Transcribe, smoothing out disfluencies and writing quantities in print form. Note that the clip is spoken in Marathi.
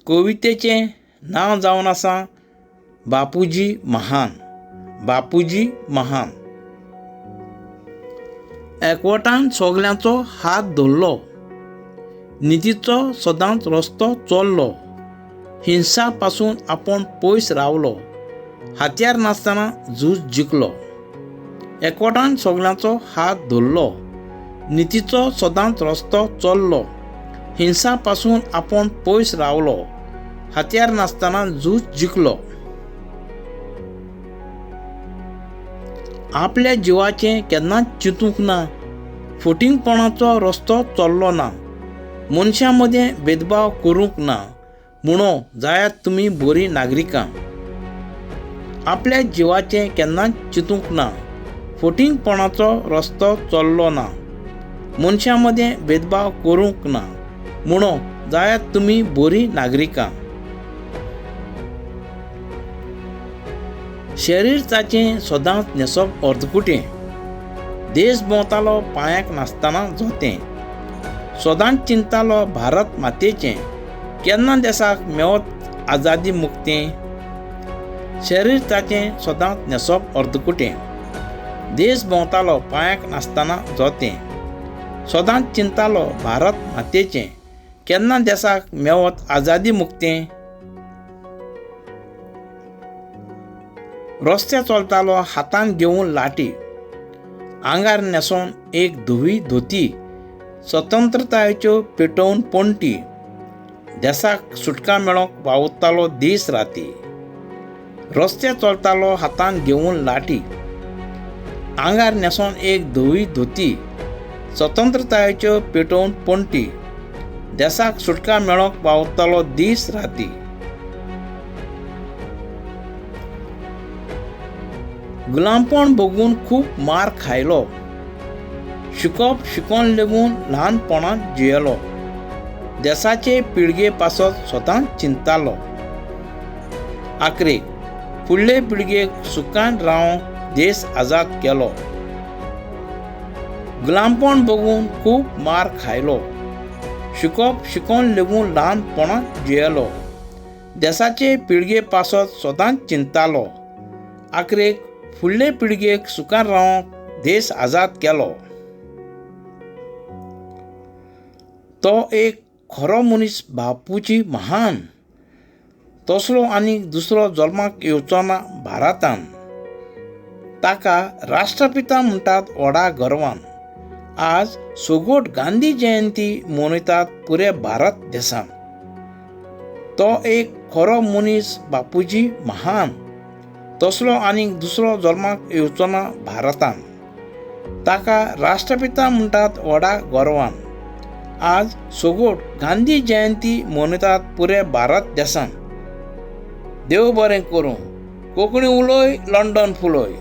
कवितेचें नांव जावन आसा बापूजी महान. बापूजी महान. एकवटान सगल्यांचो हात धरलो, नितीचो सदांच रस्तो चल्लो, हिंसा पासून आपण पयस रावलो, हात्यार नासतना झूज जिखलो. एकवटान सगल्यांचो हात धरलो, नितीचो सदांच रस्तो चल्लो, हिंसा पासून आपण पयस रावलो, हात्यार नासतना झूज जिखलो. आपल्या जिवाचें केन्नाच चिंतूंक ना, फटिंगपणाचो रस्तो चल्लो ना, मनशां मदें भेदभाव करूंक ना, म्हणो जायात तुमी बरीं नागरिकां. आपल्या जिवाचें केन्नाच चिंतूंक ना, फटिंगपणाचो रस्तो चल्लो ना, मनशां मदें भेदभाव करूंक ना, म्हणो जायात तुमी बरीं नागरिकां. शरीर ताचें सदांच न्हेसप अर्दकुटें, देश भोंवतालो पांयाक नासतना जोतें, सदांच चिंततालो भारत मातेचें, केन्ना देशाक मेवत आजादी मुक्तें. शरीर ताचें सदांच न्हेसप अर्दकुटें, देश भोंवतालो पांयाक नासतना जोतें, सदांच चिंततालो भारत मातेचें, केन्ना देशाक मेवत आजादी मुक्तें. रस्त्यार चलतालो हातान घेवन लाटी, आंगार न्हेसोवन एक धवी धोती, स्वतंत्रतायेच्यो पेटोवन पणटी, देशाक सुटका मेळोंक वावुरतालो दीस राती. रस्त्यार चलतालो हातान घेवन लाटी, आंगार न्हेसोवन एक धवी धोती, स्वतंत्रतायेच्यो पेटोवन पणटी, देशाक सुटका मेळोंक वावुरतालो दीस राती. गुलामपण भोगून खूब मार खायलो, शिकोन लेगून ल्हानपणांत जियेलो, देशाचे पिळगे पासत स्वतांच चिंततालो. आखरेक फुडले पिळगेक सुखान रावंक देश आजाद केलो. गुलामपण भोगून खूब मार खायलो, शिकोन लेगून ल्हानपणांत जियेलो, देशाचे पिळगे पासत स्वतांच चिंततालो. आखरेक फुडले पिळगेक सुखान रावंक देश आजाद केलो. तो एक खरो मनीस बापूजी महान. तसलो आनीक दुसरो जल्माक येवचो ना भारतान. ताका राष्ट्रपिता म्हणटात व्हडा गर्वान. आज सोगोट गांधी जयंती मनयतात पुऱ्या भारत देशान. तो एक खरो मनीस बापूजी महान. तसलो आनीक दुसरो जल्माक येवचो ना भारतान. ताका राष्ट्रपिता म्हणटात व्हडा गर्वान. आज सोगोट गांधी जयंती मनयतात पुऱ्या भारत देशान. देव बरें करूं. कोंकणी उलय, लंडन फुलय.